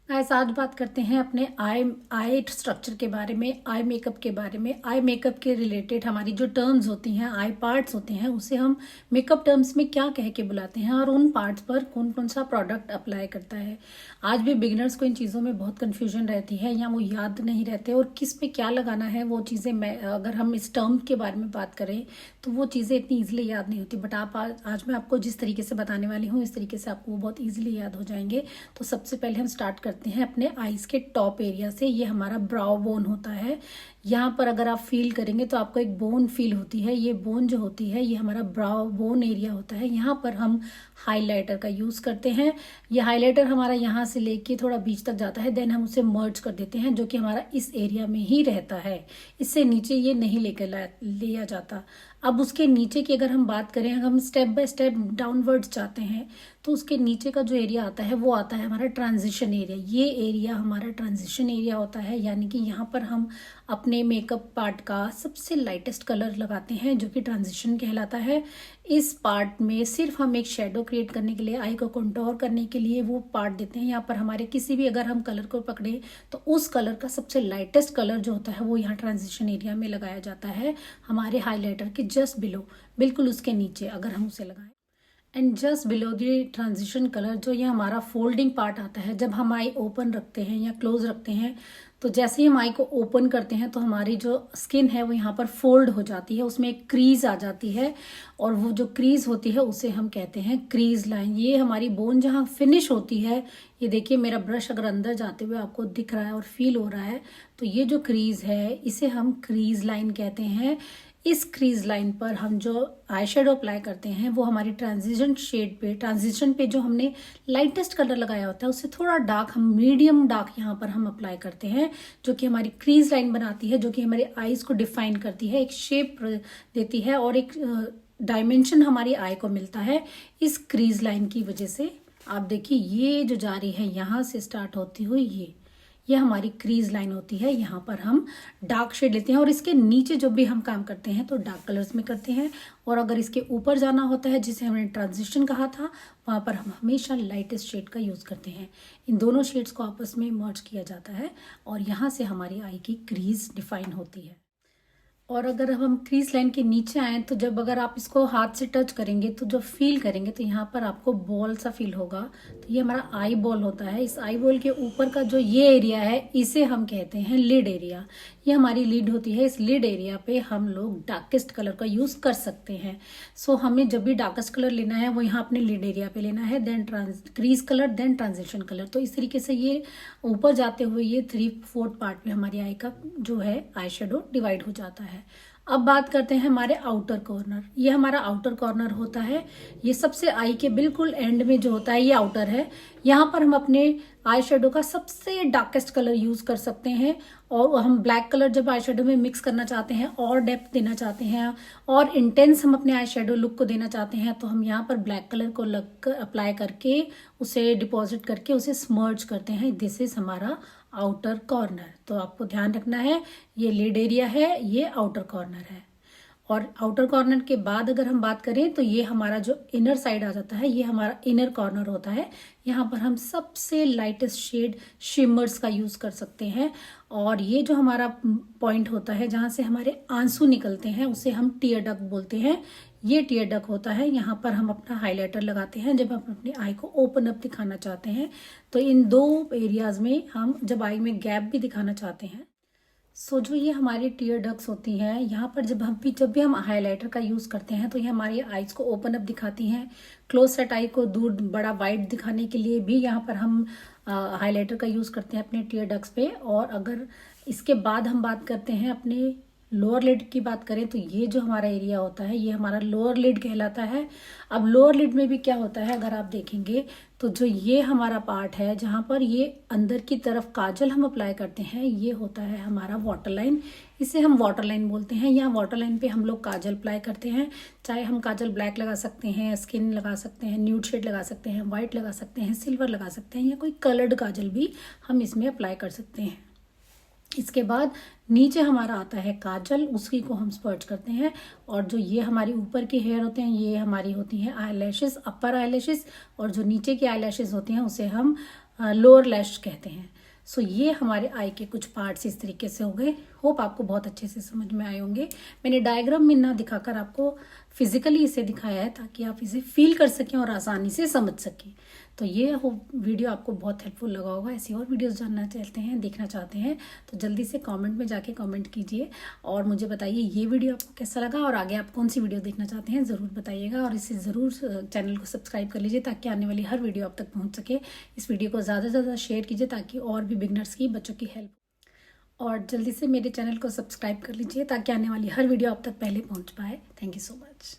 Guys, आज बात करते हैं अपने आई आई स्ट्रक्चर के बारे में, आई मेकअप के बारे में। आई मेकअप के रिलेटेड हमारी जो टर्म्स होती हैं, आई पार्ट्स होते हैं, उसे हम मेकअप टर्म्स में क्या कह के बुलाते हैं और उन पार्ट्स पर कौन कौन सा प्रोडक्ट अप्लाई करता है। आज भी बिगिनर्स को इन चीज़ों में बहुत कन्फ्यूजन रहती है या वो याद नहीं रहते और किस पे क्या लगाना है वो चीज़ें। मैं अगर हम इस टर्म के बारे में बात करें तो वो चीज़ें इतनी ईजिली याद नहीं होती, बट आज मैं आपको जिस तरीके से बताने वाली हूँ इस तरीके से आपको वो बहुत ईजिली याद हो जाएंगे। तो सबसे पहले हम स्टार्ट करते हैं अपने आईज के टॉप एरिया से। ये हमारा ब्राउ बोन होता है। यहाँ पर अगर आप फील करेंगे तो आपको एक बोन फील होती है। ये बोन जो होती है ये हमारा ब्राउ बोन एरिया होता है। यहाँ पर हम हाइलाइटर का यूज़ करते हैं। ये हाइलाइटर हमारा यहाँ से लेके थोड़ा बीच तक जाता है, देन हम उसे मर्ज कर देते हैं, जो कि हमारा इस एरिया में ही रहता है। इससे नीचे ये नहीं लेकर लिया जाता। अब उसके नीचे की अगर हम बात करें, अगर हम स्टेप बाय स्टेप डाउनवर्ड्स जाते हैं तो उसके नीचे का जो एरिया आता है वो आता है हमारा ट्रांजिशन एरिया। ये एरिया हमारा ट्रांजिशन एरिया होता है, यानी कि यहाँ पर हम अपने मेकअप पार्ट का सबसे लाइटेस्ट कलर लगाते हैं, जो कि ट्रांजिशन कहलाता है। इस पार्ट में सिर्फ हम एक शेडो क्रिएट करने के लिए, आई को कंटूर करने के लिए वो पार्ट देते हैं। यहाँ पर हमारे किसी भी अगर हम कलर को पकड़े तो उस कलर का सबसे लाइटेस्ट कलर जो होता है वो यहाँ ट्रांजिशन एरिया में लगाया जाता है, हमारे हाईलाइटर के जस्ट बिलो, बिल्कुल उसके नीचे अगर हम उसे लगाएं। And just below the transition colour जो ये हमारा फोल्डिंग पार्ट आता है, जब हम आई ओपन रखते हैं या क्लोज रखते हैं तो जैसे ही हम आई को ओपन करते हैं तो हमारी जो स्किन है वो यहाँ पर फोल्ड हो जाती है, उसमें एक क्रीज आ जाती है और वो जो क्रीज होती है उसे हम कहते हैं क्रीज लाइन। ये हमारी बोन जहाँ फिनिश होती है, ये देखिए मेरा ब्रश अगर अंदर जाते हुए आपको दिख रहा है और फील हो रहा है, तो ये जो क्रीज है इसे हम क्रीज लाइन कहते हैं। इस क्रीज लाइन पर हम जो आई शेडो अप्लाई करते हैं वो हमारी ट्रांजिशन पे जो हमने लाइटेस्ट कलर लगाया होता है उससे थोड़ा डार्क, हम मीडियम डार्क यहाँ पर हम अप्लाई करते हैं, जो कि हमारी क्रीज लाइन बनाती है, जो कि हमारे आईज को डिफाइन करती है, एक शेप देती है और एक डायमेंशन हमारी आई को मिलता है इस क्रीज लाइन की वजह से। आप देखिए ये जो जा रही है यहाँ से स्टार्ट होती हुई ये हमारी क्रीज लाइन होती है। यहाँ पर हम डार्क शेड लेते हैं और इसके नीचे जो भी हम काम करते हैं तो डार्क कलर्स में करते हैं, और अगर इसके ऊपर जाना होता है जिसे हमने ट्रांजिशन कहा था वहाँ पर हम हमेशा लाइटेस्ट शेड का यूज़ करते हैं। इन दोनों शेड्स को आपस में मर्ज किया जाता है और यहाँ से हमारी आई की क्रीज डिफाइन होती है। और अगर हम क्रीज लाइन के नीचे आए तो जब अगर आप इसको हाथ से टच करेंगे तो जब फील करेंगे तो यहाँ पर आपको बॉल सा फील होगा, तो ये हमारा आई बॉल होता है। इस आई बॉल के ऊपर का जो ये एरिया है इसे हम कहते हैं लिड एरिया। ये हमारी लिड होती है। इस लिड एरिया पे हम लोग डार्केस्ट कलर का यूज कर सकते हैं। सो हमें जब भी डार्केस्ट कलर लेना है वो यहाँ अपने लिड एरिया पे लेना है, then crease colour, then transition colour. तो इस तरीके से ये ऊपर जाते हुए ये 3/4 पार्ट में हमारी आई का जो है आई शेडो डिवाइड हो जाता है। अब बात करते हैं हमारे आउटर कॉर्नर। ये हमारा आउटर कॉर्नर होता है, ये सबसे आई के बिल्कुल एंड में जो होता है ये आउटर है। यहाँ पर हम अपने आई शेडो का सबसे डार्केस्ट कलर यूज कर सकते हैं, और हम ब्लैक कलर जब आई शेडो में मिक्स करना चाहते हैं और डेप्थ देना चाहते हैं और इंटेंस हम अपने आई शेडो लुक को देना चाहते हैं तो हम यहाँ पर ब्लैक कलर को अप्लाई करके उसे डिपॉजिट करके उसे स्मर्ज करते हैं। दिस इज हमारा आउटर कॉर्नर। तो आपको ध्यान रखना है ये लिड एरिया है, ये आउटर कॉर्नर है। और आउटर कॉर्नर के बाद अगर हम बात करें तो ये हमारा जो इनर साइड आ जाता है ये हमारा इनर कॉर्नर होता है। यहाँ पर हम सबसे लाइटेस्ट शेड शिमर्स का यूज कर सकते हैं, और ये जो हमारा पॉइंट होता है जहाँ से हमारे आंसू निकलते हैं उसे हम टीयर डक्ट बोलते हैं। ये टीयर डक्ट होता है, यहाँ पर हम अपना हाइलाइटर लगाते हैं जब हम अपनी आई को ओपन अप दिखाना चाहते हैं। तो इन दो एरियाज में हम जब आई में गैप भी दिखाना चाहते हैं, सो जो ये हमारी टीयर डक्ट्स होती हैं यहाँ पर जब भी हम हाइलाइटर का यूज़ करते हैं तो ये हमारी आईज को ओपन अप दिखाती हैं। क्लोज सेट आई को दूर बड़ा वाइड दिखाने के लिए भी यहाँ पर हम हाइलाइटर का यूज़ करते हैं अपने टीयर डक्ट्स पे। और अगर इसके बाद हम बात करते हैं अपने लोअर लिड की बात करें तो ये जो हमारा एरिया होता है ये हमारा लोअर लिड कहलाता है। अब लोअर लिड में भी क्या होता है अगर आप देखेंगे तो जो ये हमारा पार्ट है जहाँ पर ये अंदर की तरफ काजल हम अप्लाई करते हैं ये होता है हमारा वाटर लाइन। इसे हम वाटर लाइन बोलते हैं। यहाँ वाटर लाइन पे हम लोग काजल अप्लाई करते हैं, चाहे हम काजल ब्लैक लगा सकते हैं, स्किन लगा सकते हैं, न्यूड शेड लगा सकते हैं, व्हाइट लगा सकते हैं, सिल्वर लगा सकते हैं, या कोई कलर्ड काजल भी हम इसमें अप्लाई कर सकते हैं। इसके बाद नीचे हमारा आता है काजल, उसी को हम स्पर्च करते हैं। और जो ये हमारी ऊपर के हेयर होते हैं ये हमारी होती हैं आई लैशेस, अपर आई लैशेस, और जो नीचे की आई लैशेस होती हैं उसे हम लोअर लैश कहते हैं। सो ये हमारे आई के कुछ पार्ट्स इस तरीके से हो गए। होप आपको बहुत अच्छे से समझ में आए होंगे। मैंने डायग्राम में ना दिखाकर आपको फिजिकली इसे दिखाया है ताकि आप इसे फील कर सकें और आसानी से समझ सकें। तो ये वीडियो आपको बहुत हेल्पफुल लगा होगा। ऐसी और वीडियोस जानना चाहते हैं, देखना चाहते हैं तो जल्दी से कमेंट में जाके कमेंट कीजिए और मुझे बताइए ये वीडियो आपको कैसा लगा और आगे आप कौन सी वीडियो देखना चाहते हैं ज़रूर बताइएगा। और इसे ज़रूर चैनल को सब्सक्राइब कर लीजिए ताकि आने वाली हर वीडियो आप तक पहुँच सके। इस वीडियो को ज़्यादा से ज़्यादा शेयर कीजिए ताकि और भी बिगनर्स की, बच्चों की हेल्प। और जल्दी से मेरे चैनल को सब्सक्राइब कर लीजिए ताकि आने वाली हर वीडियो आप तक पहले पहुँच पाए। Thank you so much.